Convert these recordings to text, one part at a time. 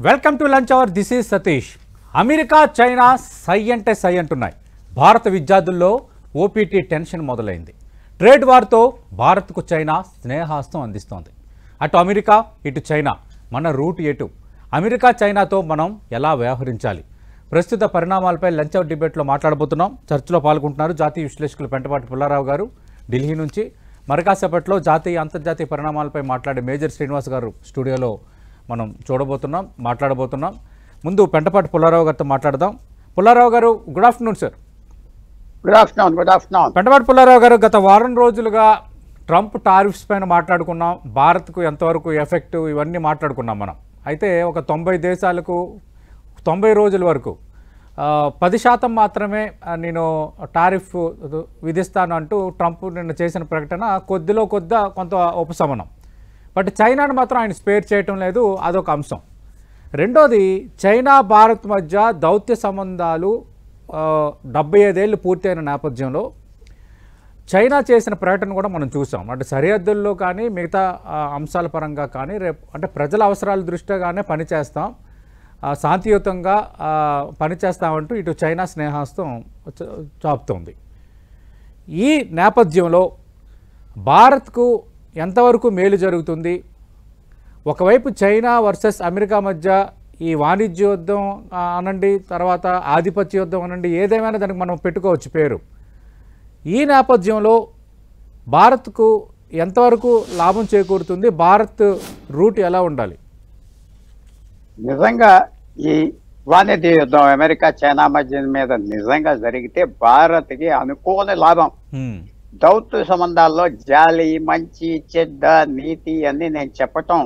Welcome to lunch hour. This is Satish. America China సై అంటే సై అంటున్నాయి. భారత విద్యార్థుల్లో ఓపీటీ టెన్షన్ మొదలైంది. ట్రేడ్ వార్తో భారత్కు చైనా స్నేహాస్తం అందిస్తోంది. అటు అమెరికా ఇటు చైనా, మన రూట్ ఎటు? అమెరికా చైనాతో మనం ఎలా వ్యవహరించాలి? ప్రస్తుత పరిణామాలపై లంచ్ అవర్ డిబేట్లో మాట్లాడబోతున్నాం. చర్చలో పాల్గొంటున్నారు జాతీయ విశ్లేషకులు పెంటపాటి పుల్లారావు గారు ఢిల్లీ నుంచి. మరికాసేపట్లో జాతీయ అంతర్జాతీయ పరిణామాలపై మాట్లాడే మేజర్ శ్రీనివాస్ గారు స్టూడియోలో మనం మాట్లాడబోతున్నాం. ముందు పెంటపాటి పుల్లారావు గారితో మాట్లాడదాం. పుల్లారావు గారు, good afternoon sir. Good afternoon. Pentapati Pullarao గారు, గత వారం రోజులుగా ట్రంప్ టారిఫ్స్ పైన మాట్లాడుకున్నాం. భారత్కు ఎంతవరకు ఎఫెక్ట్ ఇవన్నీ మాట్లాడుకున్నాం మనం. అయితే ఒక 90 దేశాలకు 90 రోజుల వరకు 10% మాత్రమే నేను టారిఫ్ విధిస్తాను అంటూ ట్రంప్ నిన్న చేసిన ప్రకటన కొంత ఉపశమనం. బట్ చైనాను మాత్రం ఆయన స్పేర్ చేయటం లేదు, అదొక అంశం. రెండోది, చైనా భారత్ మధ్య దౌత్య సంబంధాలు 75 ఏళ్ళు పూర్తయిన నేపథ్యంలో చైనా చేసిన ప్రకటన కూడా మనం చూసాం. అంటే సరిహద్దుల్లో కానీ మిగతా అంశాల పరంగా కానీ అంటే ప్రజల అవసరాల దృష్ట్యాగానే పనిచేస్తాం, శాంతియుతంగా పనిచేస్తామంటూ ఇటు చైనా స్నేహాస్తం చాపుతోంది. ఈ నేపథ్యంలో భారత్కు ఎంతవరకు మేలు జరుగుతుంది? ఒకవైపు చైనా వర్సెస్ అమెరికా మధ్య ఈ వాణిజ్య యుద్ధం అనండి, తర్వాత ఆధిపత్య యుద్ధం అనండి, ఏదేమైనా దానికి మనం పెట్టుకోవచ్చు పేరు. ఈ నేపథ్యంలో భారత్కు ఎంతవరకు లాభం చేకూరుతుంది? భారత్ రూట్ ఎలా ఉండాలి? నిజంగా ఈ వాణిజ్య యుద్ధం అమెరికా చైనా మధ్య మీద నిజంగా జరిగితే భారత్కి అనుకోని లాభం. దౌత్య సంబంధాల్లో జాలి, మంచి, చెడ్డ, నీతి అన్ని నేను చెప్పటం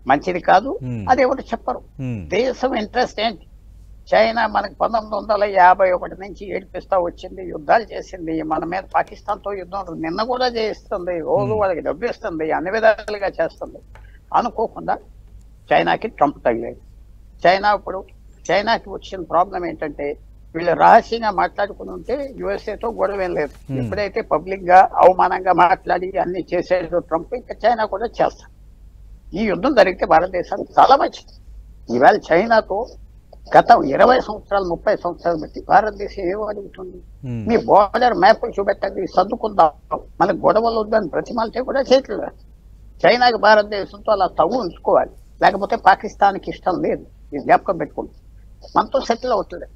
మంచిది కాదు. అది ఎవరు చెప్పరు. దేశం ఇంట్రెస్ట్ ఏంటి? చైనా మనకి 1951 నుంచి ఏడిపిస్తా వచ్చింది, యుద్ధాలు చేసింది మన మీద. పాకిస్తాన్తో యుద్ధం నిన్న కూడా చేయిస్తుంది, రోజు వాళ్ళకి డబ్బు ఇస్తుంది, అన్ని విధాలుగా చేస్తుంది. అనుకోకుండా చైనాకి ట్రంప్ తగిలేదు. చైనాకి వచ్చిన ప్రాబ్లం ఏంటంటే, వీళ్ళు రహస్యంగా మాట్లాడుకుని ఉంటే యుఎస్ఏతో గొడవ ఏం లేదు. ఎప్పుడైతే పబ్లిక్ గా అవమానంగా మాట్లాడి అన్ని చేసేది ట్రంప్, ఇంకా చైనా కూడా చేస్తారు. ఈ యుద్ధం జరిగితే భారతదేశానికి చాలా మంచిది. ఈవేళ చైనాతో గత 20 సంవత్సరాలు 30 సంవత్సరాలు బట్టి భారతదేశం ఏమో అడుగుతుంది, మీ బోర్డర్ మ్యాప్ చూపెట్టండి, సర్దుకుందాం, మనకు గొడవలు వద్దని బ్రతిమాలితే కూడా చేయట్లేదు. చైనాకి భారతదేశంతో అలా తగు ఉంచుకోవాలి, లేకపోతే పాకిస్తాన్కి ఇష్టం లేదు. ఇది జ్ఞాపకం పెట్టుకుంది. మనతో సెటిల్ అవుతుంది.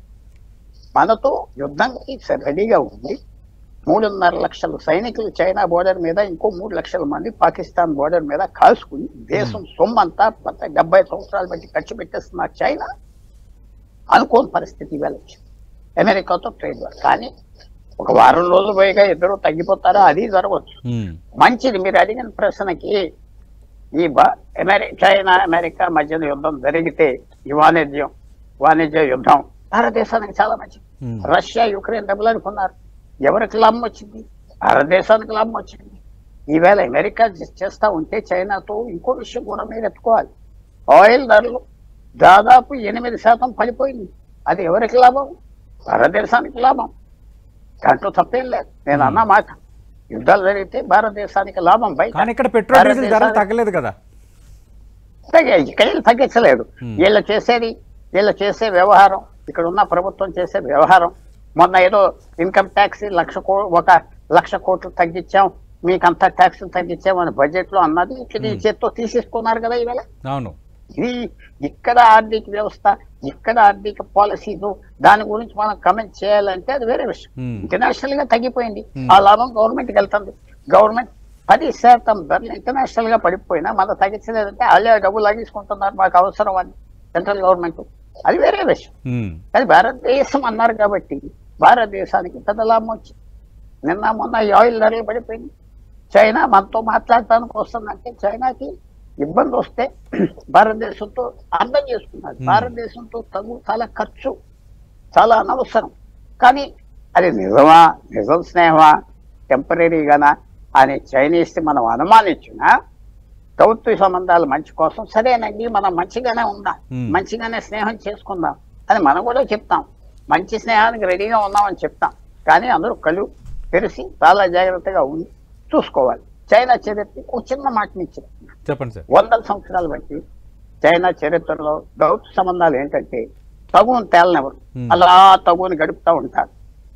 మనతో యుద్ధానికి రెడీగా ఉంది. 3.5 లక్షల సైనికులు చైనా బోర్డర్ మీద, ఇంకో 3 లక్షల మంది పాకిస్తాన్ బోర్డర్ మీద కాల్చుకుని దేశం సొమ్మంతా 70 సంవత్సరాలు బట్టి ఖర్చు పెట్టేస్తున్న చైనా అనుకోని పరిస్థితి వెళ్ళొచ్చింది. అమెరికాతో ట్రేడ్ వార్. కానీ ఒక వారం రోజులు పోయిగా ఇద్దరు తగ్గిపోతారా? అది జరగవచ్చు. మంచిది. మీరు అడిగిన ప్రశ్నకి, ఈ చైనా అమెరికా మధ్యన యుద్ధం జరిగితే ఈ వాణిజ్య యుద్ధం భారతదేశానికి చాలా మంచిది. రష్యా యుక్రెయిన్ డబ్బులు అనుకున్నారు, ఎవరికి లాభం వచ్చింది? భారతదేశానికి లాభం వచ్చింది. ఈవేళ అమెరికా చేస్తా ఉంటే చైనాతో ఇంకో విషయం కూడా మీరు ఎత్తుకోవాలి. ఆయిల్ ధరలు దాదాపు 8% పడిపోయింది. అది ఎవరికి లాభం? భారతదేశానికి లాభం. దాంట్లో తప్పేం లేదు. నేను అన్న మాట, యుద్ధాలు జరిగితే భారతదేశానికి లాభం. బయట ఇక్కడ పెట్రోల్ డీజిల్ ధరలు తగ్గలేదు కదా, ఇక్కడ తగ్గించలేదు. వీళ్ళు చేసే వ్యవహారం, ఇక్కడ ఉన్న ప్రభుత్వం చేసే వ్యవహారం. మొన్న ఏదో ఇన్కమ్ ట్యాక్స్ 1,00,00,000 కోట్లు తగ్గించాం, మీకు అంతా ట్యాక్స్ తగ్గించాం అని బడ్జెట్ లో అన్నది ఇక్కడ ఈ చేత్తో తీసేసుకున్నారు కదా ఈవేళ. అవును. ఇది ఇక్కడ ఆర్థిక వ్యవస్థ, ఇక్కడ ఆర్థిక పాలసీలు, దాని గురించి మనం కమెంట్ చేయాలంటే అది వేరే విషయం. ఇంటర్నేషనల్ గా తగ్గిపోయింది, ఆ లాభం గవర్నమెంట్కి వెళ్తుంది. గవర్నమెంట్ 10% ధరలు ఇంటర్నేషనల్ గా పడిపోయినా మనం తగ్గించలేదంటే వాళ్ళే డబ్బులు లాగేసుకుంటున్నారు, మాకు అవసరం అని సెంట్రల్ గవర్నమెంట్. అది వేరే విషయం. అది భారతదేశం అన్నారు కాబట్టి భారతదేశానికి పెద్ద లాభం వచ్చింది. నిన్న మొన్న ఈ ఆయిల్ ధరలు పడిపోయింది. చైనా మనతో మాట్లాడటానికి వస్తుందంటే చైనాకి ఇబ్బంది వస్తే భారతదేశంతో అర్థం చేసుకున్నారు. భారతదేశంతో చాలా ఖర్చు, చాలా అనవసరం. కానీ అది నిజం స్నేహమా, టెంపరీగానా అని చైనీస్ మనం అనుమానించినా, దౌత్య సంబంధాలు మంచి కోసం సరేనండి, మనం మంచిగానే ఉందాం, మంచిగానే స్నేహం చేసుకుందాం అని మనం కూడా చెప్తాం. మంచి స్నేహానికి రెడీగా ఉన్నామని చెప్తాం. కానీ అందరూ కళ్ళు తెరిచి చాలా జాగ్రత్తగా చూసుకోవాలి. చైనా చరిత్ర ఒక చిన్న మాట నుంచి చెప్పండి సార్. 100 సంవత్సరాలు బట్టి చైనా చరిత్రలో దౌత్య సంబంధాలు ఏంటంటే తగును తేలనెవరు, అలా తగుని గడుపుతూ ఉంటారు.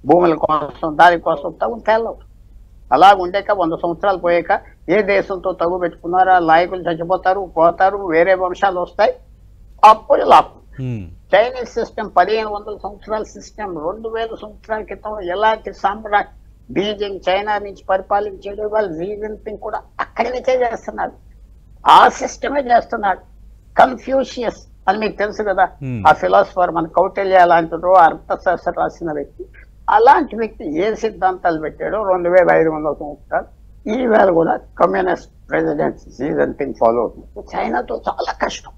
భూముల కోసం దానికోసం తగును తేలనెవరు. అలా ఉండేక 100 సంవత్సరాలు పోయాక ఏ దేశంతో తగు పెట్టుకున్నారో ఆ నాయకులు చచ్చిపోతారు, పోతారు, వేరే వంశాలు వస్తాయి, అప్పుడు లాభం. చైనీస్ సిస్టమ్ 1500 సంవత్సరాల సిస్టమ్ 2000 సంవత్సరాల క్రితం ఎలాంటి సామ్రాట్ బీజింగ్ చైనా నుంచి పరిపాలించేది వాళ్ళు జీ జిన్పింగ్ కూడా అక్కడి నుంచే చేస్తున్నాడు. ఆ సిస్టమే చేస్తున్నాడు. కన్ఫ్యూషియస్ అని మీకు తెలుసు కదా, ఆ ఫిలాసఫర్ మన కౌటిల్య లాంటిదో అర్థశాస్త్రం రాసిన వ్యక్తి. అలాంటి వ్యక్తి ఏ సిద్ధాంతాలు పెట్టాడో 2500 సంవత్సరాలు ఈవేళ కూడా communist president Xi Jinping follow అవుతుంది. చైనాతో చాలా కష్టం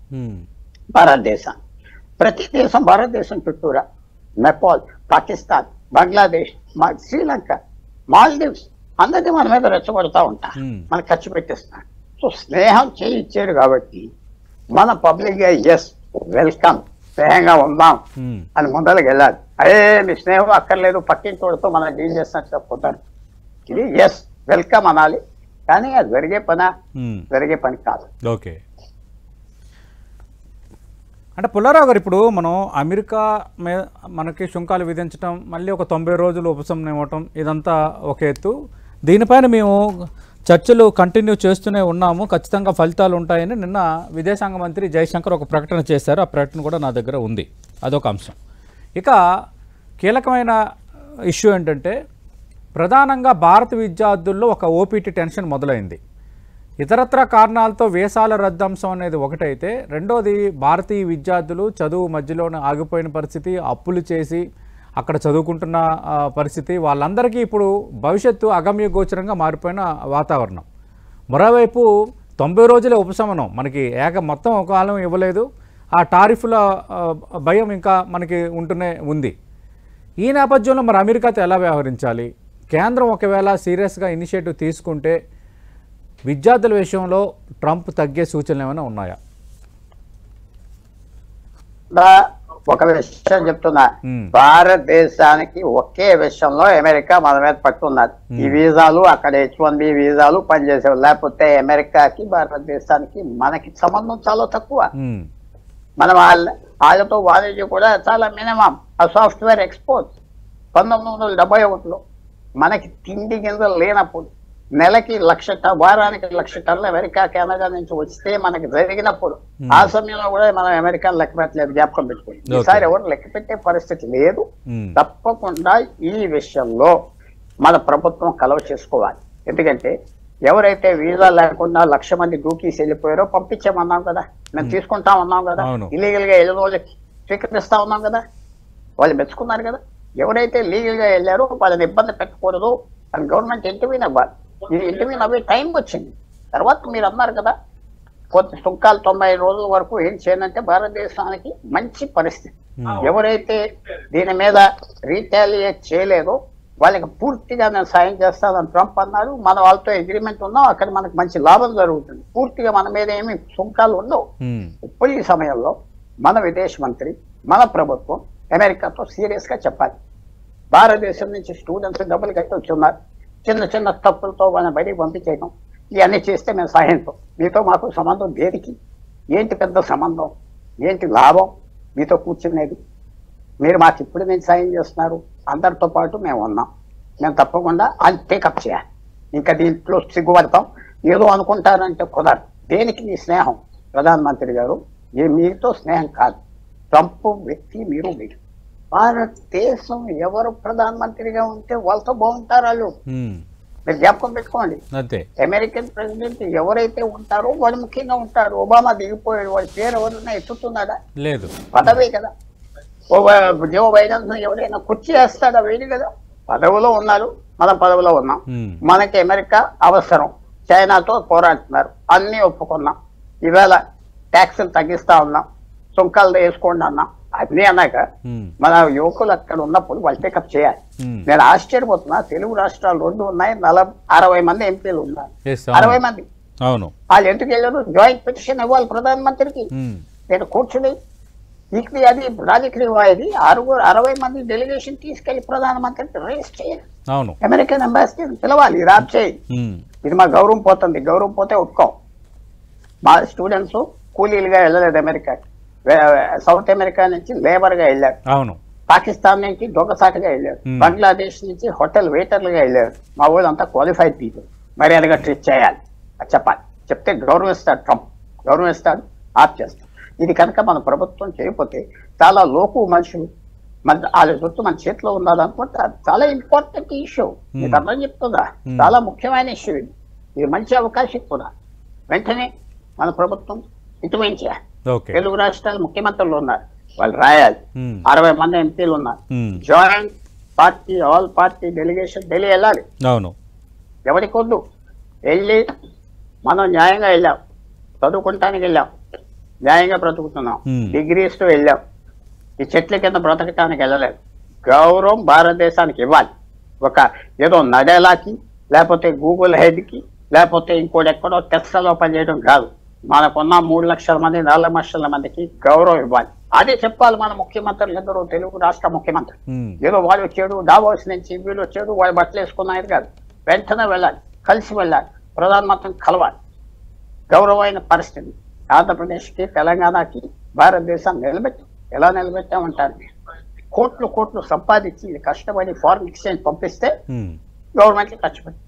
భారతదేశాన్ని. ప్రతి దేశం భారతదేశం చుట్టూరా నేపాల్, పాకిస్తాన్, బంగ్లాదేశ్, శ్రీలంక, మాల్దీవ్స్ అందరినీ మన మీద రెచ్చగొడతా ఉంటారు, మనం ఖర్చు పెట్టిస్తున్నాడు. సో స్నేహం చేయించారు కాబట్టి మన పబ్లిక్ గా ఎస్ వెల్కమ్, స్నేహంగా ఉందాం అని ముందరకు వెళ్ళాలి. అదే మీ స్నేహం అక్కర్లేదు పక్కింటోడితో మనం డీల్ చేస్తున్నట్టు చెప్పుకుంటారు. ఇది ఎస్ వెల్కమ్ అనాలి, కానీ అది జరిగే పని కాదు. ఓకే, అంటే పుల్లారావు గారు, ఇప్పుడు మనం అమెరికా మీద మనకి సుంకాలు విధించడం, మళ్ళీ ఒక 90 రోజులు ఉపశమనం ఇవ్వటం, ఇదంతా ఒక ఎత్తు. దీనిపైన మేము చర్చలు కంటిన్యూ చేస్తూనే ఉన్నాము, ఖచ్చితంగా ఫలితాలు ఉంటాయని నిన్న విదేశాంగ మంత్రి జయశంకర్ ఒక ప్రకటన చేశారు. ఆ ప్రకటన కూడా నా దగ్గర ఉంది, అదొక అంశం. ఇక కీలకమైన ఇష్యూ ఏంటంటే ప్రధానంగా భారత విద్యార్థుల్లో ఒక ఓపీటీ టెన్షన్ మొదలైంది. ఇతరత్ర కారణాలతో వీసాల రద్దంశం అనేది ఒకటైతే, రెండోది భారతీయ విద్యార్థులు చదువు మధ్యలోనే ఆగిపోయిన పరిస్థితి, అప్పులు చేసి అక్కడ చదువుకుంటున్న పరిస్థితి, వాళ్ళందరికీ ఇప్పుడు భవిష్యత్తు అగమ్య గోచరంగా మారిపోయిన వాతావరణం. మరోవైపు 90 రోజుల ఉపశమనం మనకి మొత్తం ఒక కాలం ఇవ్వలేదు, ఆ టారిఫ్ల భయం ఇంకా మనకి ఉంటూనే ఉంది. ఈ నేపథ్యంలో మరి అమెరికాతో ఎలా వ్యవహరించాలి? కేంద్రం ఒకవేళ సీరియస్గా ఇనిషియేటివ్ తీసుకుంటే విద్యార్థుల విషయంలో ట్రంప్ తగ్గే సూచనలు ఏమైనా ఉన్నాయా? ఒక విషయం చెప్తున్నా, భారతదేశానికి ఒకే విషయంలో అమెరికా మన మీద పట్టున్నది. ఈ వీసాలు అక్కడ H1B వీసాలు పనిచేసేవి, లేకపోతే అమెరికాకి భారతదేశానికి మనకి సంబంధం చాలా తక్కువ. మనం వాళ్ళతో వాణిజ్యం కూడా చాలా మినిమం. ఆ సాఫ్ట్వేర్ ఎక్స్పోర్ట్ 1971లో మనకి తిండి గింజలు లేనప్పుడు నెలకి 1,00,000 వారానికి 1,00,000 టన్నులు అమెరికా కెనడా నుంచి వస్తే మనకి జరిగినప్పుడు ఆ సమయంలో కూడా మనం అమెరికాను లెక్క పెట్టలేదు, జ్ఞాపకం పెట్టుకోండి. ఈసారి ఎవరు లెక్క పెట్టే పరిస్థితి లేదు. తప్పకుండా ఈ విషయంలో మన ప్రభుత్వం కలవ చేసుకోవాలి. ఎందుకంటే ఎవరైతే వీసా లేకుండా 1,00,000 మంది దూకీసి వెళ్ళిపోయారో పంపించామన్నాం కదా, మేము తీసుకుంటాం అన్నాం కదా, ఇల్లీగల్ గా వెళ్ళిన వాళ్ళకి స్వీకరిస్తా ఉన్నాం కదా, వాళ్ళు మెచ్చుకున్నారు కదా. ఎవరైతే లీగల్ గా వెళ్ళారో వాళ్ళని ఇబ్బంది పెట్టకూడదు అని గవర్నమెంట్ ఇంటర్వ్యూని అవ్వాలి. ఇది ఇంటర్వ్యూని అవ్వే టైం వచ్చింది. తర్వాత మీరు అన్నారు కదా కొత్త సుంకాలు 90 రోజుల వరకు ఏం చేయాలంటే భారతదేశానికి మంచి పరిస్థితి. ఎవరైతే దీని మీద రీటాలియేట్ చేయలేదో వాళ్ళకి పూర్తిగా నేను సాయం చేస్తానని ట్రంప్ అన్నాడు. మన వాళ్ళతో అగ్రిమెంట్ ఉన్నాం, అక్కడ మనకు మంచి లాభం జరుగుతుంది, పూర్తిగా మన మీద ఏమి సుంకాలు ఉండవు. ఇప్పుడు ఈ సమయంలో మన విదేశ మంత్రి, మన ప్రభుత్వం అమెరికాతో సీరియస్ గా చెప్పాలి. భారతదేశం నుంచి స్టూడెంట్స్ డబ్బులు కట్టి వచ్చున్నారు, చిన్న చిన్న తప్పులతో వాళ్ళని బయటికి పంపించేయడం, ఇవన్నీ చేస్తే మేము సాయంతో, మీతో మాకు సంబంధం దేనికి? ఏంటి పెద్ద సంబంధం, ఏంటి లాభం మీతో కూర్చునేది? మీరు మాకు ఇప్పుడు నేను సాయం చేస్తున్నారు, అందరితో పాటు మేము ఉన్నాం, మేము తప్పకుండా అది టేకప్ చేయాలి. ఇంకా దీంట్లో సిగ్గుపడతాం, ఏదో అనుకుంటారంటే కుదరదు. దేనికి మీ స్నేహం? ప్రధానమంత్రి గారు, మీతో స్నేహం కాదు, ట్రంప్ వ్యక్తి మీరు. భారతదేశం ఎవరు ప్రధానమంత్రిగా ఉంటే వాళ్ళతో బాగుంటారు వాళ్ళు. మీరు జ్ఞాపకం పెట్టుకోండి, అమెరికన్ ప్రెసిడెంట్ ఎవరైతే ఉంటారో వాళ్ళు ముఖ్యంగా ఉంటారు. ఒబామా దిగిపోయాడు, వాడి పేరు ఎవరైనా ఎత్తుతున్నాడా? లేదు, పదవే కదా. జో బైడెన్ ఎవరైనా కుర్చీ వేస్తాడా? వేడి కదా. పదవిలో ఉన్నారు, మనం పదవిలో ఉన్నాం. మనకి అమెరికా అవసరం. చైనాతో పోరాడుతున్నారు, అన్ని ఒప్పుకున్నాం. ఈవేళ ట్యాక్సులు తగ్గిస్తా ఉన్నాం, సుంకాలు వేసుకోండి అన్నాం. అన్నీ అన్నాక మన యువకులు అక్కడ ఉన్నప్పుడు వాళ్ళు టేకప్ చేయాలి. నేను ఆశ్చర్యపోతున్నా, తెలుగు రాష్ట్రాలు 2 ఉన్నాయి, 60 మంది ఎంపీలు ఉన్నారు, 60 మంది. వాళ్ళు ఎందుకు వెళ్ళారు? జాయింట్ పిటిషన్ ఇవ్వాలి ప్రధానమంత్రికి. నేను కూర్చుని ఇది అది రాజకీయ ఇది 60 మంది డెలిగేషన్ తీసుకెళ్లి ప్రధానమంత్రికి రేస్ చేయాలి. అమెరికన్ అంబాసిడర్ పిలవాలి, రాప్ చేయి. ఇది మా గౌరవం పోతుంది, గౌరవం పోతే ఒప్పుకోం. మా స్టూడెంట్స్ కూలీలుగా వెళ్ళలేదు అమెరికా, సౌత్ అమెరికా నుంచి లేబర్ గా వెళ్ళారు, అవును, పాకిస్తాన్ నుంచి దొంగసాటుగా వెళ్ళారు, బంగ్లాదేశ్ నుంచి హోటల్ వెయిటర్లుగా వెళ్ళారు. మా ఊళ్ళో అంతా క్వాలిఫైడ్ పీపుల్, మర్యాదగా ట్రీట్ చేయాలి అది చెప్పాలి. చెప్తే గౌరవిస్తాడు ట్రంప్, గౌరవిస్తాడు, ఆప్ చేస్తాడు. ఇది కనుక మన ప్రభుత్వం చేయకపోతే చాలా లోకు మనుషులు వాళ్ళ చుట్టూ మన చేతిలో ఉన్నదనుకుంటే అది చాలా ఇంపార్టెంట్ ఇష్యూ. మీకు అర్థం చెప్తుందా? చాలా ముఖ్యమైన ఇష్యూ ఇది. ఇది మంచి అవకాశం కూడా. వెంటనే మన ప్రభుత్వం ఇటువంటి తెలుగు రాష్ట్రాల ముఖ్యమంత్రులు ఉన్నారు, వాళ్ళు రాయాలి. 60 మంది ఎంపీలు ఉన్నారు, joint party all party delegation Delhi వెళ్ళాలి. అవును, ఎవరికి వద్దు, వెళ్ళి మనం న్యాయంగా వెళ్ళాం, చదువుకుంటానికి వెళ్ళాం, న్యాయంగా బ్రతుకుతున్నాం, డిగ్రీస్ తో వెళ్ళాం, ఈ చెట్ల కింద బ్రతకటానికి వెళ్ళలేదు. గౌరవం భారతదేశానికి ఇవ్వాలి. ఒక ఏదో నడేలాకి, లేకపోతే గూగుల్ హెడ్కి, లేకపోతే ఇంకోటి ఎక్కడో టెస్ట్లో పనిచేయడం కాదు. మనకున్న 3 లక్షల మంది 4 లక్షల మందికి గౌరవం ఇవ్వాలి. అదే చెప్పాలి మన ముఖ్యమంత్రులు అందరూ, తెలుగు రాష్ట్ర ముఖ్యమంత్రి. ఏదో వాళ్ళు వచ్చాడు డావోస్ నుంచి, వీళ్ళు వచ్చాడు వాళ్ళు బట్టలు వేసుకున్నారు కాదు. వెంటనే వెళ్ళాలి, కలిసి వెళ్ళాలి, ప్రధానమంత్రిని కలవాలి. గౌరవమైన పరిస్థితి ఆంధ్రప్రదేశ్కి, తెలంగాణకి, భారతదేశాన్ని నిలబెట్టి ఎలా నిలబెట్టామంటారు? కోట్లు కోట్లు సంపాదించి కష్టపడి ఫారిన్ ఎక్స్చేంజ్ పంపిస్తే గవర్నమెంట్ ఖర్చు పెట్టి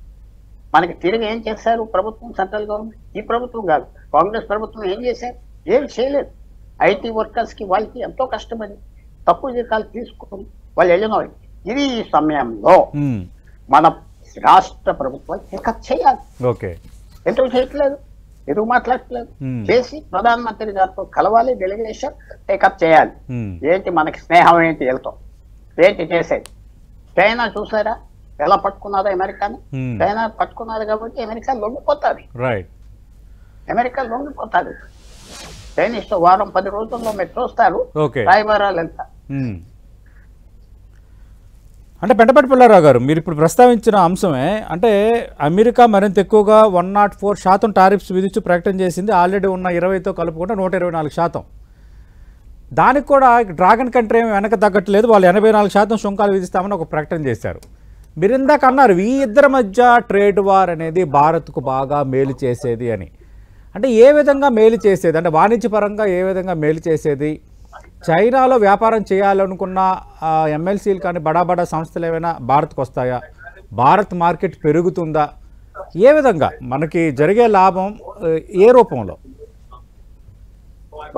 మనకి తిరిగి ఏం చేశారు ప్రభుత్వం, సెంట్రల్ గవర్నమెంట్? ఈ ప్రభుత్వం కాదు, కాంగ్రెస్ ప్రభుత్వం ఏం చేశారు? ఏం చేయలేదు. ఐటీ వర్కర్స్ కి వాళ్ళకి ఎంతో కష్టపడి తక్కువ జీతాలు తీసుకుని వాళ్ళు వెళ్ళిన వాళ్ళు. ఇది ఈ సమయంలో మన రాష్ట్ర ప్రభుత్వం పికప్ చేయాలి. ఎందుకు చేయట్లేదు? ఎందుకు మాట్లాడట్లేదు? చేసి ప్రధానమంత్రి గారితో కలవాలి, డెలిగేషన్ టేకప్ చేయాలి. ఏంటి మనకి స్నేహం ఏంటి వెళ్తాం, ఏంటి చేసేది? చైనా చూసారా ఎలా పట్టుకున్నారో అమెరికాని? చైనా పట్టుకున్నారు కాబట్టి అమెరికా లొంగిపోతుంది. అమెరికా లొంగిపోతారు. చైనీస్ వారం 10 రోజుల్లో మీరు చూస్తారు, రాయబారాలు వెళ్తారు. అంటే పెంటపాటి పుల్లారావు గారు, మీరు ఇప్పుడు ప్రస్తావించిన అంశమే, అంటే అమెరికా మరింత ఎక్కువగా 104% టారిఫ్స్ విధించి ప్రకటన చేసింది. ఆల్రెడీ ఉన్న 20తో కలుపుకుంటే 124%. దానికి కూడా డ్రాగన్ కంట్రీ ఏమి వెనక తగ్గట్లేదు, వాళ్ళు 84% సుంకాలు విధిస్తామని ఒక ప్రకటన చేశారు. మీరు ఇందాక అన్నారు ఈ ఇద్దరి మధ్య ట్రేడ్ వార్ అనేది భారత్కు బాగా మేలు చేసేది అని. అంటే ఏ విధంగా మేలు చేసేది? అంటే వాణిజ్యపరంగా ఏ విధంగా మేలు చేసేది? చైనాలో వ్యాపారం చేయాలనుకున్న ఎమ్మెల్సీలు కానీ బడా సంస్థలు ఏమైనా భారత్కు వస్తాయా? భారత్ మార్కెట్ పెరుగుతుందా? ఏ విధంగా మనకి జరిగే లాభం ఏ రూపంలో?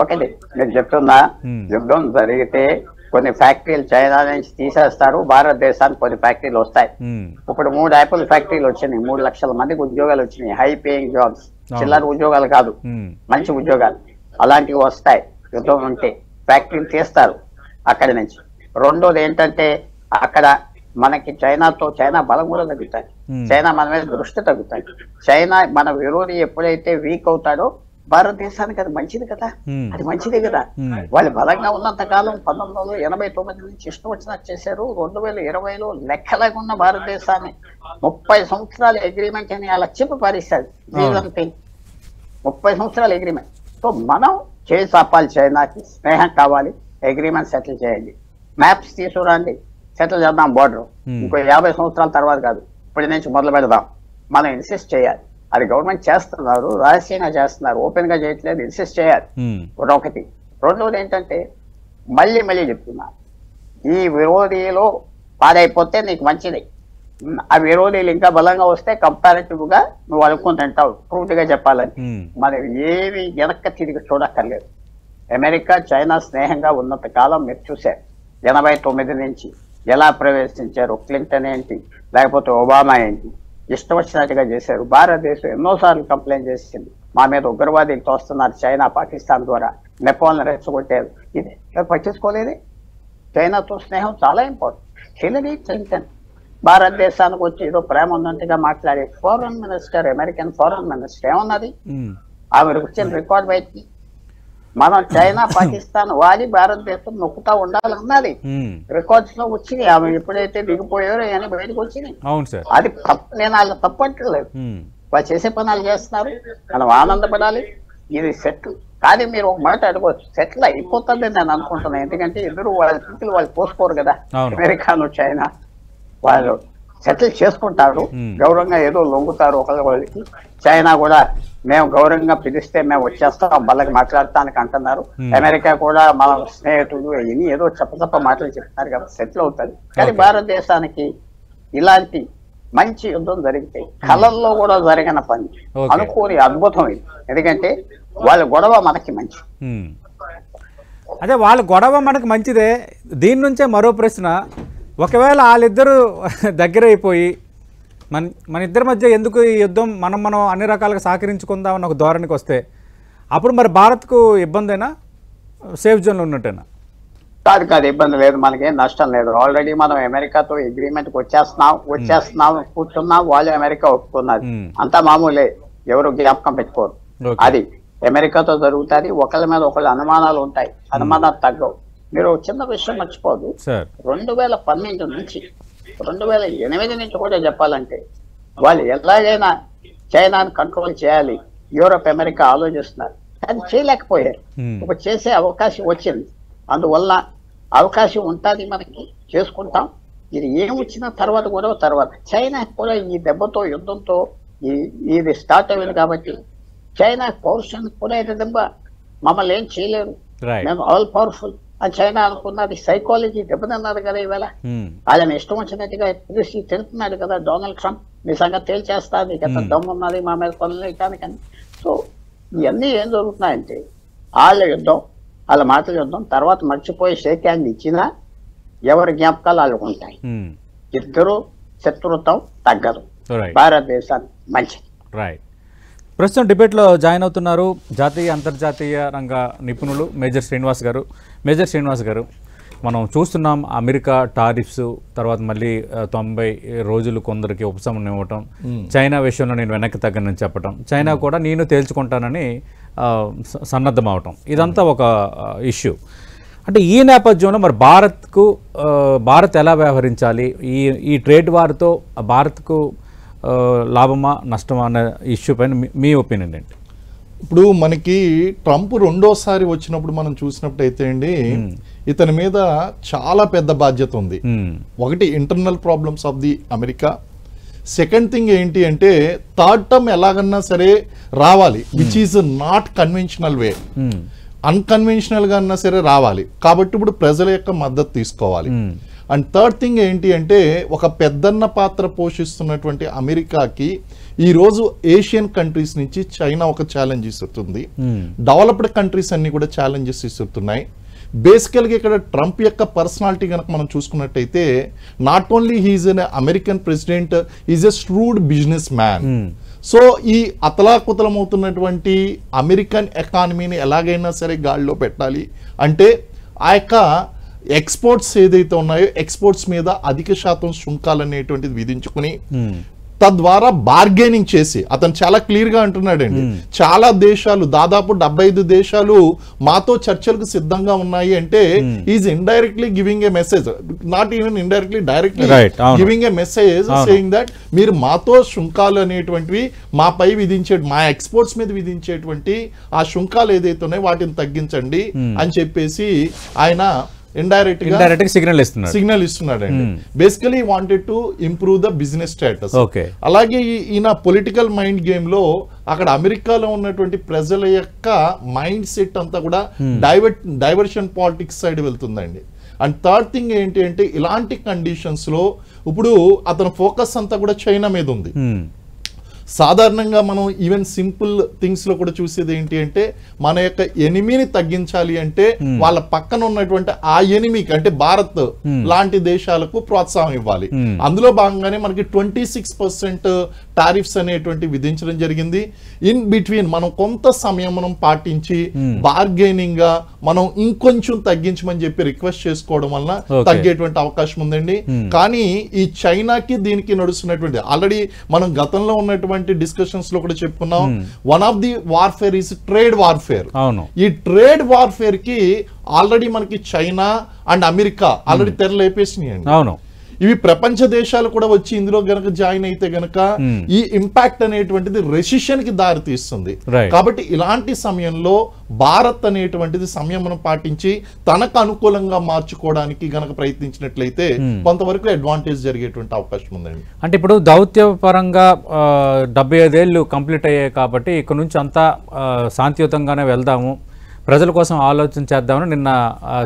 ఒకటి నేను చెప్తున్నా, యుద్ధం జరిగితే కొన్ని ఫ్యాక్టరీలు చైనా నుంచి తీసేస్తారు, భారతదేశానికి కొన్ని ఫ్యాక్టరీలు వస్తాయి. ఇప్పుడు 3 యాపిల్ ఫ్యాక్టరీలు వచ్చినాయి, 3 లక్షల మందికి ఉద్యోగాలు వచ్చినాయి. హై పేయింగ్ జాబ్స్, చిల్లర ఉద్యోగాలు కాదు, మంచి ఉద్యోగాలు. అలాంటివి వస్తాయి. యుద్ధం ఉంటే ఫ్యాక్టరీలు తీస్తారు అక్కడి నుంచి. రెండోది ఏంటంటే అక్కడ మనకి చైనా బలం కూడా తగ్గుతాయి, చైనా మన మీద దృష్టి తగ్గుతాయి. చైనా మన విరోధి ఎప్పుడైతే వీక్ అవుతాడో భారతదేశానికి అది మంచిది కదా, అది మంచిదే కదా. వాళ్ళు బలంగా ఉన్నంత కాలం 1989 నుంచి ఇష్టం వచ్చినట్టు చేశారు. 2020లో లెక్కలేకున్న భారతదేశాన్ని 30 సంవత్సరాల అగ్రిమెంట్ అని అలా చెప్పి పారేశారు. 30 సంవత్సరాల అగ్రిమెంట్. సో మనం చేసి ఆపాలి. చైనాకి స్నేహం కావాలి, అగ్రిమెంట్ సెటిల్ చేయండి, మ్యాప్స్ తీసుకురండి, సెటిల్ చేద్దాం బోర్డర్. ఇంకో 50 సంవత్సరాల తర్వాత కాదు, ఇప్పటి నుంచి మొదలు పెడదాం. మనం ఇన్సిస్ట్ చేయాలి. అది గవర్నమెంట్ చేస్తున్నారు, రహస్యంగా చేస్తున్నారు, ఓపెన్ గా చేయట్లేదు. ఇన్సిస్ట్ చేయాలి ఒకటి. రెండోది ఏంటంటే మళ్ళీ చెప్తున్నా, ఈ విరోధిలో పాడైపోతే నీకు మంచిది. ఆ విరోధీలు ఇంకా బలంగా వస్తే కంపారిటివ్ గా నువ్వు అనుకుని తింటావు. పూర్తిగా చెప్పాలని మరి ఏమి వెనక్కి తిరిగి చూడక్కర్లేదు. అమెరికా చైనా స్నేహంగా ఉన్నంత కాలం మీరు చూశారు. 89 నుంచి ఎలా ప్రవేశించారు. క్లింటన్ ఏంటి, లేకపోతే ఒబామా ఏంటి, ఇష్టం వచ్చినట్టుగా చేశారు. భారతదేశం ఎన్నోసార్లు కంప్లైంట్ చేసింది, మా మీద ఉగ్రవాదీలు తోస్తున్నారు చైనా పాకిస్తాన్ ద్వారా, నెపాల్ని రెచ్చగొట్టారు. ఇది పట్టించుకోలేదు. చైనాతో స్నేహం చాలా ఇంపార్టెంట్. హిలరీ క్లింటన్ భారతదేశానికి వచ్చి ఏదో ప్రేమ ఉన్నట్టుగా మాట్లాడే foreign minister, American foreign minister ఏమన్నది? ఆమె వచ్చిన రికార్డ్ బయటికి మనం చైనా పాకిస్తాన్ వాడి భారతదేశం నొక్కుతా ఉండాలన్నది రికార్డ్స్ లో వచ్చినాయి. ఆమె ఎప్పుడైతే దిగిపోయారో అని బయటకు వచ్చినాయి. అది నేను వాళ్ళు తప్పట్లేదు, వాళ్ళు చేసే పనులు చేస్తున్నారు, మనం ఆనందపడాలి. ఇది సెటిల్ కానీ మీరు ఒక మాట అడగవచ్చు, సెటిల్ అయిపోతుంది నేను అనుకుంటున్నాను. ఎందుకంటే ఇద్దరు వాళ్ళ పీపుల్ వాళ్ళు పోసుకోరు కదా, అమెరికాను చైనా. వాళ్ళు సెటిల్ చేసుకుంటారు, గౌరవంగా ఏదో లొంగుతారు ఒకళ్ళకి. చైనా కూడా మేము గౌరవంగా పిలిస్తే మేము వచ్చేస్తాం బల్లకి మాట్లాడటానికి అంటున్నారు. అమెరికా కూడా మన స్నేహితులు ఇన్ని ఏదో చెప్ప మాటలు చెప్తున్నారు కదా, సెటిల్ అవుతుంది. కానీ భారతదేశానికి ఇలాంటి మంచి యుద్ధం జరిగితే కళల్లో కూడా జరిగిన పని అనుకోని అద్భుతం ఇది. ఎందుకంటే వాళ్ళ గొడవ మనకి మంచి. అదే వాళ్ళ గొడవ మనకు మంచిదే. దీని నుంచే మరో ప్రశ్న, ఒకవేళ వాళ్ళిద్దరూ దగ్గర అయిపోయి మన ఇద్దరి మధ్య ఎందుకు ఈ యుద్ధం, మనం అన్ని రకాలుగా సహకరించుకుందామని ఒక ధోరణికి వస్తే అప్పుడు మరి భారత్కు ఇబ్బందేనా, సేఫ్ జోన్లో ఉన్నట్టేనా? కాదు, ఇబ్బంది లేదు, మనకేం నష్టం లేదు. ఆల్రెడీ మనం అమెరికాతో అగ్రిమెంట్కి వచ్చేస్తున్నాం కూర్చున్నాం, వాళ్ళు అమెరికా ఒప్పుకున్నది, అంతా మామూలే, ఎవరు జ్ఞాపకం పెట్టుకోరు. అది అమెరికాతో జరుగుతుంది. ఒకళ్ళ మీద ఒకళ్ళ అనుమానాలు ఉంటాయి, అనుమానాలు తగ్గవు. మీరు చిన్న విషయం మర్చిపోదు, 2012 నుంచి 2008 నుంచి కూడా చెప్పాలంటే వాళ్ళు ఎలాగైనా చైనాను కంట్రోల్ చేయాలి, యూరోప్ అమెరికా ఆలోచిస్తున్నారు, కానీ చేయలేకపోయారు. ఇప్పుడు చేసే అవకాశం వచ్చింది, అందువల్ల అవకాశం ఉంటుంది, మనకి చేసుకుంటాం. ఇది ఏం వచ్చిన తర్వాత కూడా చైనా కూడా ఈ దెబ్బతో యుద్ధంతో ఇది స్టార్ట్ అయింది కాబట్టి చైనా పౌరుషానికి కూడా ఇది దెబ్బ, మమ్మల్ని ఏం చేయలేరు, మేము ఆల్ పవర్ఫుల్ అని చైనా అనుకున్నది. సైకాలజీ దెబ్బతిన్నారు కదా ఇవాళ. వాళ్ళని ఇష్టం వచ్చినట్టుగా పిలిచి తింటున్నాడు కదా డొనాల్డ్ ట్రంప్, మీ సంగతి తేల్చేస్తా, నీకు ఎంత దమ్మున్నది మా మీద పనులు కానీ. సో ఇవన్నీ ఏం జరుగుతున్నాయంటే వాళ్ళ యుద్ధం, వాళ్ళ మాటల యుద్ధం, తర్వాత మర్చిపోయి షేక్ హ్యాండ్ ఇచ్చినా ఎవరి జ్ఞాపకాలు వాళ్ళకు ఉంటాయి. ఇద్దరు శత్రుత్వం తగ్గదు, భారతదేశానికి మంచిది. రైట్. ప్రస్తుతం డిబేట్లో జాయిన్ అవుతున్నారు జాతీయ అంతర్జాతీయ రంగ నిపుణులు మేజర్ శ్రీనివాస్ గారు. మేజర్ శ్రీనివాస్ గారు, మనం చూస్తున్నాం అమెరికా టారిఫ్స్, తర్వాత మళ్ళీ 90 రోజులు కొందరికి ఉపశమనం ఇవ్వటం, చైనా విషయంలో నేను వెనక్కి తగ్గనని చెప్పటం, చైనా కూడా నేను తేల్చుకుంటానని సన్నద్ధం అవటం, ఇదంతా ఒక ఇష్యూ. అంటే ఈ నేపథ్యంలో మరి భారత్ ఎలా వ్యవహరించాలి, ఈ ట్రేడ్ వార్తో భారత్కు లాభమా నష్టమా అనే ఇష్యూ పైన మీ ఒపీనియన్ ఏంటి? ఇప్పుడు మనకి ట్రంప్ రెండోసారి వచ్చినప్పుడు మనం చూసినప్పుడు అయితే అండి, ఇతని మీద చాలా పెద్ద బాధ్యత ఉంది. ఒకటి internal problems of the America, second thing ఏంటి అంటే థర్డ్ టర్మ్ ఎలాగన్నా సరే రావాలి, which is not conventional way, unconventional గా అన్నా సరే రావాలి. కాబట్టి ఇప్పుడు ప్రజల యొక్క మద్దతు తీసుకోవాలి. అండ్ థర్డ్ థింగ్ ఏంటి అంటే ఒక పెద్దన్న పాత్ర పోషిస్తున్నటువంటి అమెరికాకి ఈరోజు ఏషియన్ కంట్రీస్ నుంచి చైనా ఒక ఛాలెంజ్ ఇస్తుంది, డెవలప్డ్ కంట్రీస్ అన్ని కూడా ఛాలెంజెస్ ఇస్తున్నాయి. బేసికల్గా ఇక్కడ ట్రంప్ యొక్క పర్సనాలిటీ కనుక మనం చూసుకున్నట్టయితే not only he's an American president, is a shrewd businessman. So ఈ అతలాకుతలమవుతున్నటువంటి అమెరికన్ ఎకానమీని ఎలాగైనా సరే గాడిలో పెట్టాలి అంటే ఆ యొక్క ఎక్స్పోర్ట్స్ ఏదైతే ఉన్నాయో ఎక్స్పోర్ట్స్ మీద అధిక శాతం సుంకాలు అనేటువంటిది విధించుకుని తద్వారా బార్గెనింగ్ చేసి అతను చాలా క్లియర్ గా అంటున్నాడండి, చాలా దేశాలు దాదాపు 75 దేశాలు మాతో చర్చలకు సిద్ధంగా ఉన్నాయి అంటే is indirectly giving a message, not even indirectly, directly giving a message saying that మీరు మాతో సుంకాలు అనేటువంటివి మాపై మా ఎక్స్పోర్ట్స్ మీద విధించేటువంటి ఆ సుంకాలు ఏదైతే ఉన్నాయో వాటిని తగ్గించండి అని చెప్పేసి ఆయన ఇండైరెక్ట్ సిగ్నల్ ఇస్తున్నాడండి. Basically wanted to improve the business status. అలాగే ఈయన పొలిటికల్ మైండ్ గేమ్ లో అక్కడ అమెరికాలో ఉన్నటువంటి ప్రజల యొక్క మైండ్ సెట్ అంతా కూడా డైవర్షన్ పాలిటిక్స్ సైడ్ వెళ్తుందండి. అండ్ థర్డ్ థింగ్ ఏంటి అంటే ఇలాంటి కండిషన్స్ లో ఇప్పుడు అతని ఫోకస్ అంతా కూడా చైనా మీద ఉంది. సాధారణంగా మనం ఈవెన్ సింపుల్ థింగ్స్ లో కూడా చూసేది ఏంటి అంటే మన యొక్క ఎనిమిని తగ్గించాలి అంటే వాళ్ళ పక్కన ఉన్నటువంటి ఆ ఎనిమికి అంటే భారత్ లాంటి దేశాలకు ప్రోత్సాహం ఇవ్వాలి. అందులో భాగంగానే మనకి 26% టారిఫ్స్ అనేటువంటి విధించడం జరిగింది. ఇన్ బిట్వీన్ మనం కొంత సమయం మనం పాటించి బార్గెనింగ్ గా మనం ఇంకొంచెం తగ్గించమని చెప్పి రిక్వెస్ట్ చేసుకోవడం వలన తగ్గేటువంటి అవకాశం ఉందండి. కానీ ఈ చైనాకి దీనికి నడుస్తున్నటువంటి ఆల్రెడీ మనం గతంలో ఉన్నటువంటి డిస్కషన్స్ లో కూడా చెప్పుకున్నాం, one of the warfare is trade warfare. ఈ ట్రేడ్ వార్ఫేర్ కి ఆల్రెడీ మనకి చైనా అండ్ అమెరికా ఆల్రెడీ తెరలేపేసినాయండి. ఇవి ప్రపంచ దేశాలు కూడా వచ్చి ఇందులో గనక జాయిన్ అయితే గనక ఈ ఇంపాక్ట్ అనేటువంటిది రెసిషన్ కి దారి తీస్తుంది. కాబట్టి ఇలాంటి సమయంలో భారత్ అనేటువంటిది సంయమనం పాటించి తనకు అనుకూలంగా మార్చుకోవడానికి గనక ప్రయత్నించినట్లయితే కొంతవరకు అడ్వాంటేజ్ జరిగేటువంటి అవకాశం ఉందండి. అంటే ఇప్పుడు దౌత్యపరంగా 75 ఏళ్ళు కంప్లీట్ అయ్యాయి కాబట్టి ఇక్కడ నుంచి అంతా శాంతియుతంగానే వెళ్దాము, ప్రజల కోసం ఆలోచన చేద్దామని నిన్న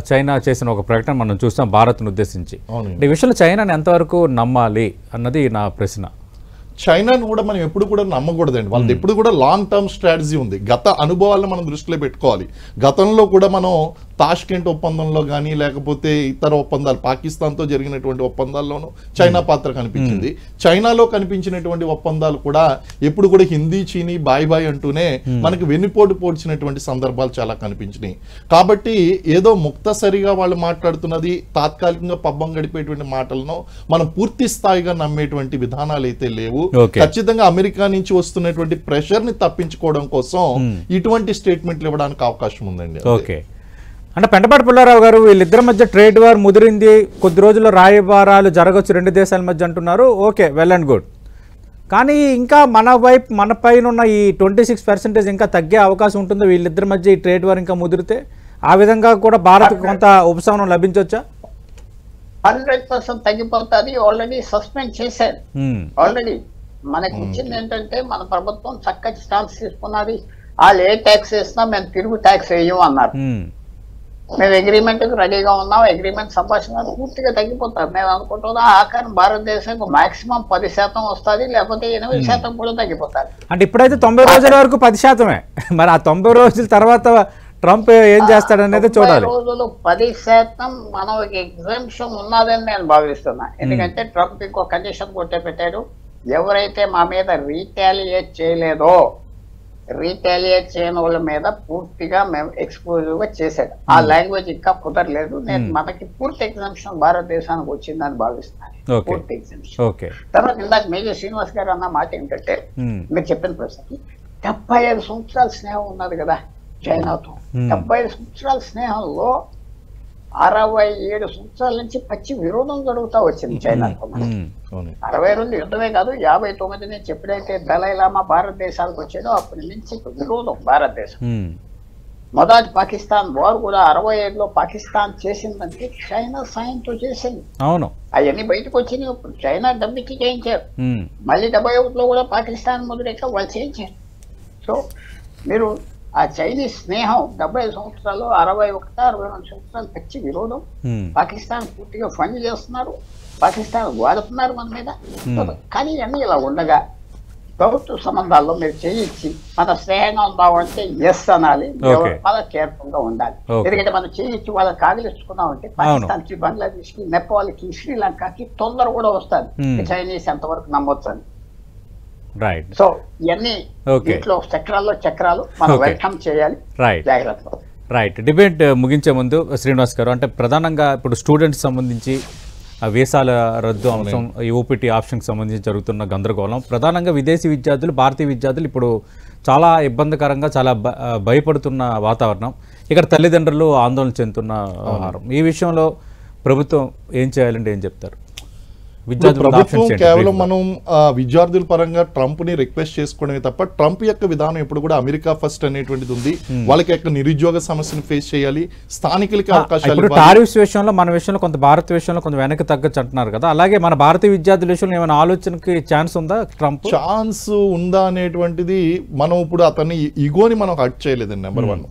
చైనా చేసిన ఒక ప్రకటన మనం చూస్తాం భారత్ను ఉద్దేశించి. ఈ విషయంలో చైనాని ఎంతవరకు నమ్మాలి అన్నది నా ప్రశ్న. చైనాను కూడా మనం ఎప్పుడు కూడా నమ్మకూడదండి. వాళ్ళది ఎప్పుడు కూడా లాంగ్ టర్మ్ స్ట్రాటజీ ఉంది. గత అనుభవాలను మనం దృష్టిలో పెట్టుకోవాలి. గతంలో కూడా మనం తాష్కెంట్ ఒప్పందంలో కానీ లేకపోతే ఇతర ఒప్పందాలు పాకిస్తాన్తో జరిగినటువంటి ఒప్పందాల్లోనూ చైనా పాత్ర కనిపించింది. చైనాలో కనిపించినటువంటి ఒప్పందాలు కూడా ఎప్పుడు కూడా హిందీ చీనీ బాయ్ బాయ్ అంటూనే మనకి వెన్నుపోటు పోడ్చినటువంటి సందర్భాలు చాలా కనిపించినాయి. కాబట్టి ఏదో ముక్తసరిగా వాళ్ళు మాట్లాడుతున్నది తాత్కాలికంగా పబ్బం గడిపేటువంటి మాటలను మనం పూర్తి స్థాయిగా నమ్మేటువంటి విధానాలు అయితే లేవు. ఖచ్చితంగా అమెరికా నుంచి వస్తున్నటువంటి ప్రెషర్ ని తప్పించుకోవడం కోసం ఇటువంటి స్టేట్మెంట్లు ఇవ్వడానికి అవకాశం ఉందండి. ఓకే, అంటే పెంటపాటి పుల్లారావు గారు వీళ్ళిద్దరి మధ్య ట్రేడ్ వార్ ముదిరింది, కొద్ది రోజుల్లో రాయబారాలు జరగచ్చు 2 దేశాల మధ్య అంటున్నారు. Okay, well and good. కానీ ఇంకా మన పైన ఉన్న ఈ 26% ఇంకా తగ్గే అవకాశం ఉంటుందో వీళ్ళిద్దరి మధ్య ఈ ట్రేడ్ వార్ ఇంకా ముదిరితే? ఆ విధంగా కూడా భారత్ కొంత ఉపశమనం లభించవచ్చా? 100% తగ్గిపోతుంది. ఆల్రెడీ సస్పెండ్ చేశారు. ఆల్రెడీ మనకు వచ్చింది ఏంటంటే మన ప్రభుత్వం చక్కటి స్టాన్స్ తీసుకున్నది. వాళ్ళు ఏ ట్యాక్స్ వేసినా మేము తిరుగు ట్యాక్స్ వేయం అన్నారు. మేము అగ్రిమెంట్ కి రెడీగా ఉన్నాం. అగ్రిమెంట్ సంభాషణ పూర్తిగా తగ్గిపోతారు. నేను అనుకుంటున్నా ఆఖరి భారతదేశానికి మాక్సిమం 10% వస్తుంది, లేకపోతే 80% కూడా తగ్గిపోతారు. అంటే ఇప్పుడైతే 90 రోజుల వరకు 10%. మరి ఆ 90 రోజుల తర్వాత ట్రంప్ ఏం చేస్తాడనేది చూడాలి. 90 రోజులు 10% మనం ఎగ్జామ్షన్ ఉన్నదని నేను భావిస్తున్నా. ఎందుకంటే ట్రంప్ ఇంకో కండిషన్ కొట్టే పెట్టాడు. ఎవరైతే మా మీద రీటాలియేట్ చేయలేదో, రీటాలియేట్ చేయని వాళ్ళ మీద పూర్తిగా మేము ఎక్స్క్లూజివ్ గా చేశాడు. ఆ లాంగ్వేజ్ ఇంకా కుదరలేదు. నేను మనకి పూర్తి ఎగ్జామ్షన్ భారతదేశానికి వచ్చిందని భావిస్తున్నాను. పూర్తి ఎగ్జామ్షన్. తర్వాత ఇందాక మేజర్ శ్రీనివాస్ గారు అన్న మాట ఏంటంటే, మీరు చెప్పిన ప్రశ్నకి 75 సంవత్సరాల స్నేహం ఉన్నది కదా చైనాతో. 75 సంవత్సరాల స్నేహంలో 67 సంవత్సరాల నుంచి పచ్చి విరోధం జరుగుతూ వచ్చింది చైనాతో. 62 యుద్ధమే కాదు, 59 నుంచి ఎప్పుడైతే దలైలామా భారతదేశానికి వచ్చాడో అప్పటి నుంచి విరోధం భారతదేశం. మొదటి పాకిస్తాన్ వార్ కూడా 65లో పాకిస్తాన్ చేసిందంటే చైనా సాయంతో చేసింది. అవును, అవన్నీ బయటకు వచ్చినాయి. ఇప్పుడు చైనా డబ్బిచ్చి చేయించారు. మళ్ళీ 71లో కూడా పాకిస్తాన్ మొదలెక్క వాళ్ళు చేయించారు. సో మీరు ఆ చైనీస్ స్నేహం 75 సంవత్సరాలు, 61, 62 సంవత్సరాలు పచ్చి విరోధం. పాకిస్తాన్ పూర్తిగా ఫండ్ చేస్తున్నారు, పాకిస్తాన్ వాడుతున్నారు మన మీద. కానీ ఇవన్నీ ఇలా ఉండగా ప్రభుత్వ సంబంధాల్లో మీరు చేయించి మన స్నేహంగా ఉందామంటే ఎస్ అనాలి, మన కేర్ఫుల్ గా ఉండాలి. ఎందుకంటే మనం చేయించి వాళ్ళకి కాగిలించుకున్నామంటే పాకిస్తాన్కి, బంగ్లాదేశ్కి, నేపాల్కి, శ్రీలంకకి తొందర కూడా వస్తుంది. చైనీస్ ఎంతవరకు నమ్మొచ్చు అని. రైట్. సో ఇవన్నీ ఇంట్లో చక్రాలు మనం వెల్కమ్ చేయాలి. జాగ్రత్త. రైట్. డిబేట్ ముగించే ముందు శ్రీనివాస్ గారు, అంటే ప్రధానంగా ఇప్పుడు స్టూడెంట్స్ సంబంధించి వీసాల రద్దు అంశం, ఓపీటీ ఆప్షన్కి సంబంధించి జరుగుతున్న గందరగోళం, ప్రధానంగా విదేశీ విద్యార్థులు, భారతీయ విద్యార్థులు ఇప్పుడు చాలా ఇబ్బందికరంగా, చాలా భయపడుతున్న వాతావరణం. ఇక్కడ తల్లిదండ్రులు ఆందోళన చెందుతున్న వ్యవహారం. ఈ విషయంలో ప్రభుత్వం ఏం చేయాలంటే ఏం చెప్తారు? ప్రభుత్వం కేవలం మనం విద్యార్థుల పరంగా ట్రంప్ ని రిక్వెస్ట్ చేసుకోవడమే తప్ప ట్రంప్ యొక్క విధానం ఎప్పుడు కూడా అమెరికా ఫస్ట్ అనేటువంటిది ఉంది. వాళ్ళకి యొక్క నిరుద్యోగ సమస్యను ఫేస్ చేయాలి, స్థానికులకి అవకాశాలు. టారిఫ్స్ విషయంలో మన విషయంలో కొంత భారత విషయంలో కొంత వెనక్కి తగ్గచ్చు అంటున్నారు కదా, అలాగే మన భారతీయ విద్యార్థుల విషయంలో ఏమైనా ఆలోచనకి ఛాన్స్ ఉందా? ట్రంప్ ఛాన్స్ ఉందా అనేటువంటిది మనం ఇప్పుడు అతన్ని ఈగోని మనం హర్ట్ చేయలేదండి. నెంబర్ 1,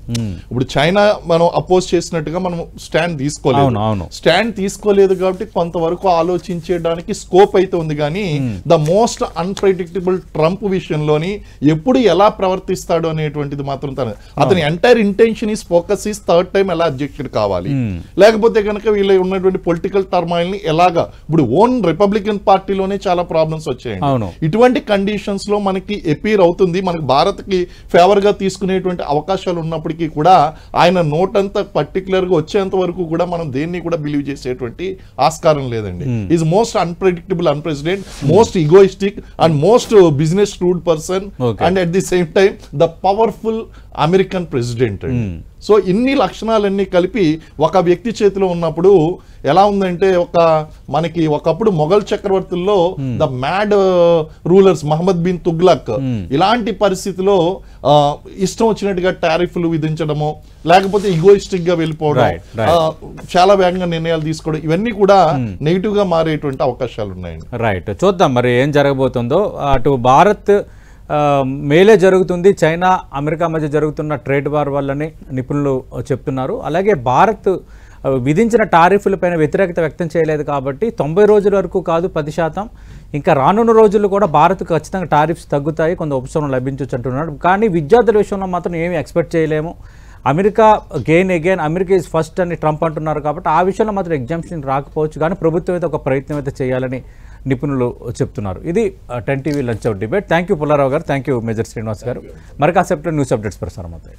ఇప్పుడు చైనా మనం అపోజ్ చేసినట్టుగా మనం స్టాండ్ తీసుకోలేదు కాబట్టి కొంతవరకు ఆలోచించడానికి స్కోప్ అయితే ఉంది. కానీ ద మోస్ట్ అన్ప్రెడిక్టబుల్ ట్రంప్ విషయంలోని ఎప్పుడు ఎలా ప్రవర్తిస్తాడు అనేటువంటిది మాత్రం అతని entire intention is focus is third time ఎలా అబ్జెక్టెడ్ కావాలి, లేకపోతే కనుక వీళ్ళ ఉన్నటువంటి పొలిటికల్ టర్మాయిల్ ని ఎలాగా, ఇప్పుడు ఓన్ రిపబ్లికన్ పార్టీలోనే చాలా ప్రాబ్లమ్స్ వచ్చాయండి. ఇటువంటి కండిషన్స్ లో మనకి ఎపీర్ అవుతుంది. మనకి భారత్ కి ఫేవర్ గా తీసుకునేటువంటి అవకాశాలు ఉన్నప్పటికీ కూడా ఆయన నోట్ అంతా పర్టికులర్ గా వచ్చేంత వరకు కూడా మనం దేన్ని కూడా బిలీవ్ చేసేటువంటి ఆస్కారం లేదండి. Is most unpredictable, unprecedented, most egoistic and most business shrewd person, and at the same time the powerful American president. So ఇన్ని లక్షణాలన్నీ కలిపి ఒక వ్యక్తి చేతిలో ఉన్నప్పుడు ఎలా ఉందంటే మనకి ఒకప్పుడు మొఘల్ చక్రవర్తుల్లో the mad rulers Muhammad bin Tughlaq ఇలాంటి పరిస్థితిలో ఇష్టం వచ్చినట్టుగా టారిఫ్లు విధించడము, లేకపోతే ఈగోయిస్టిక్ గా వెళ్ళిపోవడం, చాలా వేగంగా నిర్ణయాలు తీసుకోవడం, ఇవన్నీ కూడా నెగిటివ్ గా మారేటువంటి అవకాశాలు ఉన్నాయండి. రైట్, చూద్దాం మరి ఏం జరగబోతుందో. అటు భారత్ మేలే జరుగుతుంది, చైనా అమెరికా మధ్య జరుగుతున్న ట్రేడ్ వార్ వల్లని నిపుణులు చెప్తున్నారు. అలాగే భారత్ విధించిన టారిఫ్లపైన వ్యతిరేకత వ్యక్తం చేయలేదు కాబట్టి 90 రోజుల వరకు కాదు 10%, ఇంకా రానున్న రోజుల్లో కూడా భారత్కు ఖచ్చితంగా టారిఫ్స్ తగ్గుతాయి, కొంత ఉపశమనం లభించవచ్చు అంటున్నాడు. కానీ విద్యార్థుల విషయంలో మాత్రం ఏమీ ఎక్స్పెక్ట్ చేయలేము. America again America is first అని ట్రంప్ అంటున్నారు కాబట్టి ఆ విషయంలో మాత్రం ఎగ్జామ్షన్ రాకపోవచ్చు, కానీ ప్రభుత్వం అయితే ఒక ప్రయత్నం అయితే చేయాలని నిపుణులు చెప్తున్నారు. ఇది 10 TV lunch out debate. Thank you Pullarao గారు, థ్యాంక్ యూ మేజర్ శ్రీనివాస్ గారు. మరి కాసేపట్లో న్యూస్ అప్డేట్స్ ప్రసారం అవుతాయి.